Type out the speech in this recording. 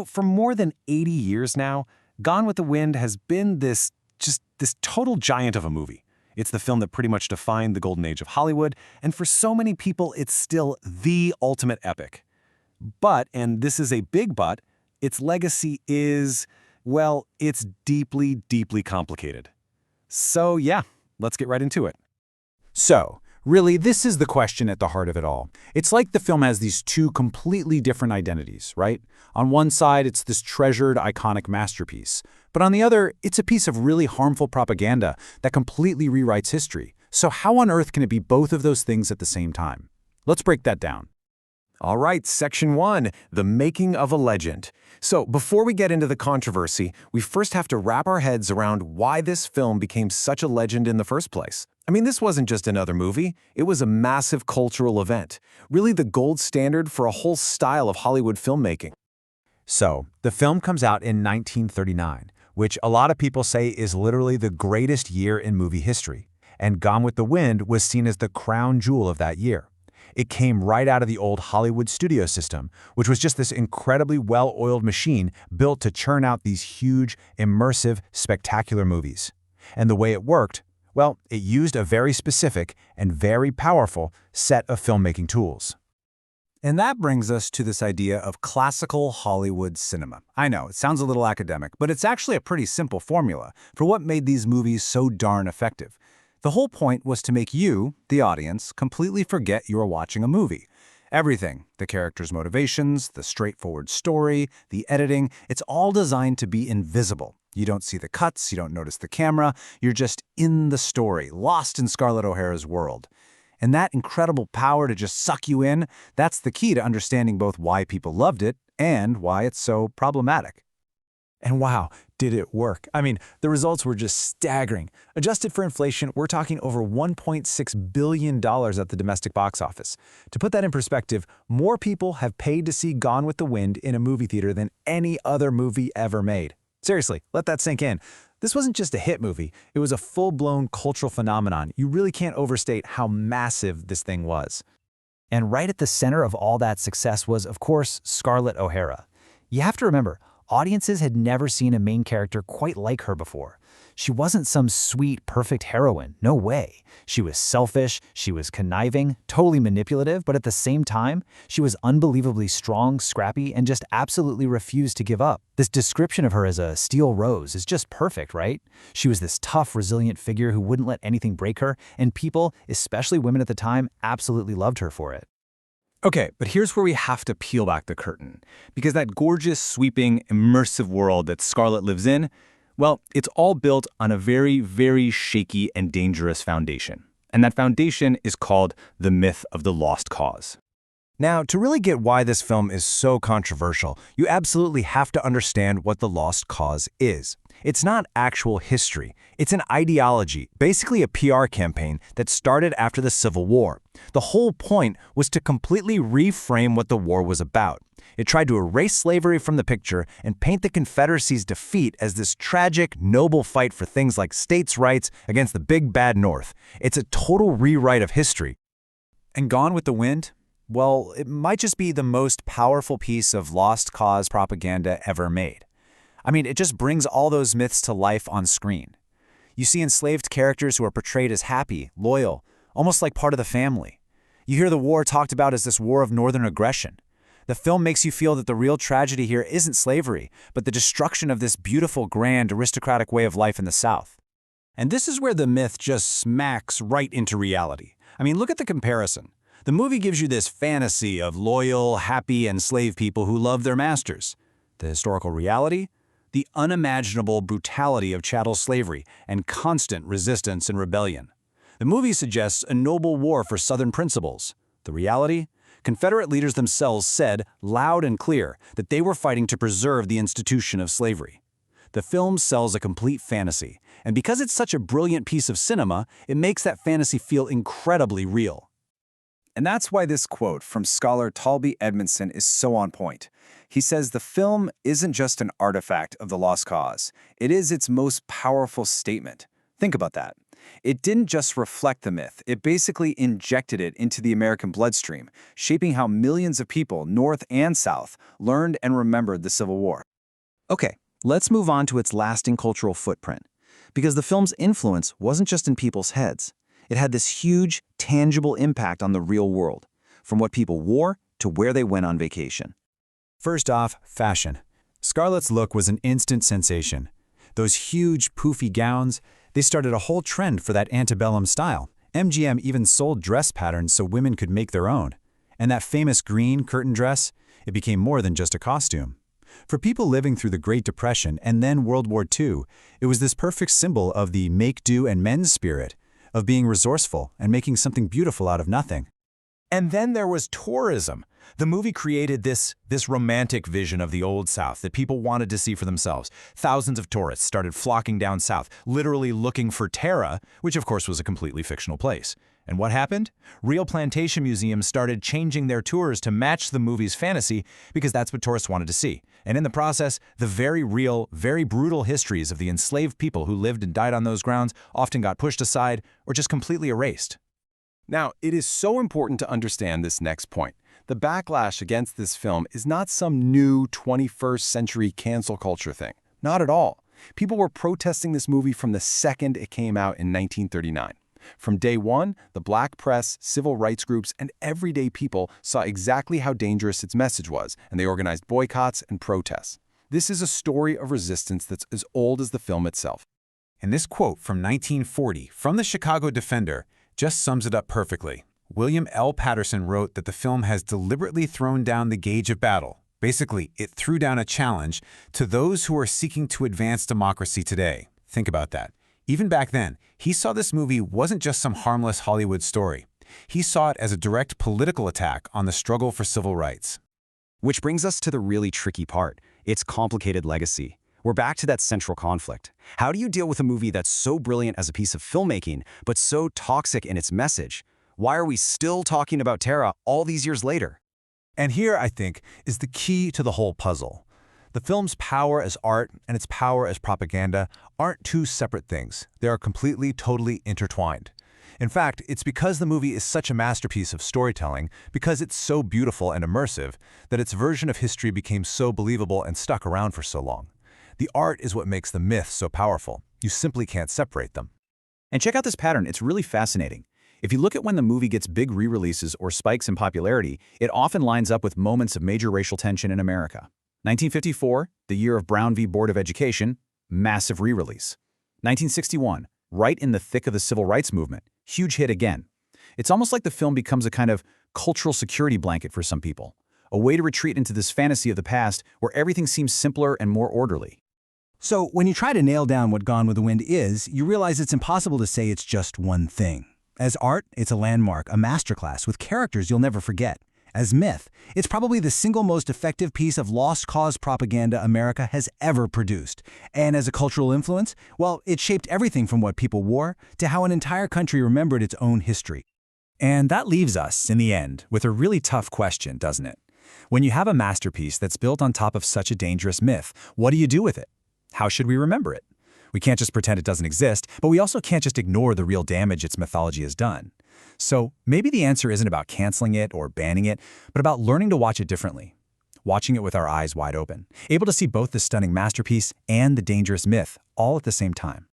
For more than 80 years now, Gone with the Wind has been this total giant of a movie. It's the film that pretty much defined the golden age of Hollywood, and for so many people, it's still the ultimate epic. But, and this is a big but, its legacy is, well, it's deeply, deeply complicated. So yeah, let's get right into it. So, really, this is the question at the heart of it all. It's like the film has these two completely different identities, right? On one side, it's this treasured, iconic masterpiece. But on the other, it's a piece of really harmful propaganda that completely rewrites history. So how on earth can it be both of those things at the same time? Let's break that down. All right, Section 1, the making of a legend. So before we get into the controversy, we first have to wrap our heads around why this film became such a legend in the first place. I mean, this wasn't just another movie. It was a massive cultural event, really the gold standard for a whole style of Hollywood filmmaking. So, the film comes out in 1939, which a lot of people say is literally the greatest year in movie history. And Gone with the Wind was seen as the crown jewel of that year. It came right out of the old Hollywood studio system, which was just this incredibly well-oiled machine built to churn out these huge, immersive, spectacular movies. And the way it worked, well, it used a very specific and very powerful set of filmmaking tools. And that brings us to this idea of classical Hollywood cinema. I know, it sounds a little academic, but it's actually a pretty simple formula for what made these movies so darn effective. The whole point was to make you, the audience, completely forget you were watching a movie. Everything, the characters' motivations, the straightforward story, the editing, it's all designed to be invisible. You don't see the cuts, you don't notice the camera, you're just in the story, lost in Scarlett O'Hara's world. And that incredible power to just suck you in, that's the key to understanding both why people loved it and why it's so problematic. And wow, did it work? I mean, the results were just staggering. Adjusted for inflation, we're talking over $1.6 billion at the domestic box office. To put that in perspective, more people have paid to see Gone with the Wind in a movie theater than any other movie ever made. Seriously, let that sink in. This wasn't just a hit movie, it was a full-blown cultural phenomenon. You really can't overstate how massive this thing was. And right at the center of all that success was, of course, Scarlett O'Hara. You have to remember, audiences had never seen a main character quite like her before. She wasn't some sweet, perfect heroine, no way. She was selfish, she was conniving, totally manipulative, but at the same time, she was unbelievably strong, scrappy, and just absolutely refused to give up. This description of her as a steel rose is just perfect, right? She was this tough, resilient figure who wouldn't let anything break her, and people, especially women at the time, absolutely loved her for it. Okay, but here's where we have to peel back the curtain. Because that gorgeous, sweeping, immersive world that Scarlett lives in, well, it's all built on a very, very shaky and dangerous foundation. And that foundation is called the myth of the lost cause. Now, to really get why this film is so controversial, you absolutely have to understand what the lost cause is. It's not actual history. It's an ideology, basically a PR campaign that started after the Civil War. The whole point was to completely reframe what the war was about. It tried to erase slavery from the picture and paint the Confederacy's defeat as this tragic, noble fight for things like states' rights against the big bad North. It's a total rewrite of history. And Gone with the Wind? Well, it might just be the most powerful piece of lost cause propaganda ever made. I mean, it just brings all those myths to life on screen. You see enslaved characters who are portrayed as happy, loyal, almost like part of the family. You hear the war talked about as this war of northern aggression. The film makes you feel that the real tragedy here isn't slavery, but the destruction of this beautiful, grand, aristocratic way of life in the South. And this is where the myth just smacks right into reality. I mean, look at the comparison. The movie gives you this fantasy of loyal, happy, enslaved people who love their masters. The historical reality? The unimaginable brutality of chattel slavery and constant resistance and rebellion. The movie suggests a noble war for Southern principles. The reality? Confederate leaders themselves said, loud and clear, that they were fighting to preserve the institution of slavery. The film sells a complete fantasy, and because it's such a brilliant piece of cinema, it makes that fantasy feel incredibly real. And that's why this quote from scholar Talby Edmondson is so on point. He says the film isn't just an artifact of the lost cause. It is its most powerful statement. Think about that. It didn't just reflect the myth, it basically injected it into the American bloodstream, shaping how millions of people, North and South, learned and remembered the Civil War. Okay, let's move on to its lasting cultural footprint. Because the film's influence wasn't just in people's heads. It had this huge, tangible impact on the real world, from what people wore to where they went on vacation. First off, fashion. Scarlett's look was an instant sensation. Those huge, poofy gowns, they started a whole trend for that antebellum style. MGM even sold dress patterns so women could make their own. And that famous green curtain dress, it became more than just a costume. For people living through the Great Depression and then World War II, it was this perfect symbol of the make-do and mend spirit, of being resourceful and making something beautiful out of nothing. And then there was tourism. The movie created this romantic vision of the Old South that people wanted to see for themselves. Thousands of tourists started flocking down south, literally looking for Tara, which of course was a completely fictional place. And what happened? Real plantation museums started changing their tours to match the movie's fantasy because that's what tourists wanted to see. And in the process, the very real, very brutal histories of the enslaved people who lived and died on those grounds often got pushed aside or just completely erased. Now, it is so important to understand this next point. The backlash against this film is not some new 21st century cancel culture thing. Not at all. People were protesting this movie from the second it came out in 1939. From day one, the black press, civil rights groups, and everyday people saw exactly how dangerous its message was, and they organized boycotts and protests. This is a story of resistance that's as old as the film itself. And this quote from 1940 from the Chicago Defender just sums it up perfectly. William L. Patterson wrote that the film has deliberately thrown down the gauge of battle. Basically, it threw down a challenge to those who are seeking to advance democracy today. Think about that. Even back then, he saw this movie wasn't just some harmless Hollywood story. He saw it as a direct political attack on the struggle for civil rights. Which brings us to the really tricky part, its complicated legacy. We're back to that central conflict. How do you deal with a movie that's so brilliant as a piece of filmmaking, but so toxic in its message? Why are we still talking about Tara all these years later? And here, I think, is the key to the whole puzzle. The film's power as art and its power as propaganda aren't two separate things. They are completely, totally intertwined. In fact, it's because the movie is such a masterpiece of storytelling, because it's so beautiful and immersive, that its version of history became so believable and stuck around for so long. The art is what makes the myth so powerful. You simply can't separate them. And check out this pattern, it's really fascinating. If you look at when the movie gets big re-releases or spikes in popularity, it often lines up with moments of major racial tension in America. 1954, the year of Brown v. Board of Education, massive re-release. 1961, right in the thick of the civil rights movement, huge hit again. It's almost like the film becomes a kind of cultural security blanket for some people, a way to retreat into this fantasy of the past where everything seems simpler and more orderly. So when you try to nail down what Gone with the Wind is, you realize it's impossible to say it's just one thing. As art, it's a landmark, a masterclass with characters you'll never forget. As myth, it's probably the single most effective piece of lost cause propaganda America has ever produced. And as a cultural influence, well, it shaped everything from what people wore to how an entire country remembered its own history. And that leaves us, in the end, with a really tough question, doesn't it? When you have a masterpiece that's built on top of such a dangerous myth, what do you do with it? How should we remember it? We can't just pretend it doesn't exist, but we also can't just ignore the real damage its mythology has done. So maybe the answer isn't about canceling it or banning it, but about learning to watch it differently. Watching it with our eyes wide open, able to see both the stunning masterpiece and the dangerous myth all at the same time.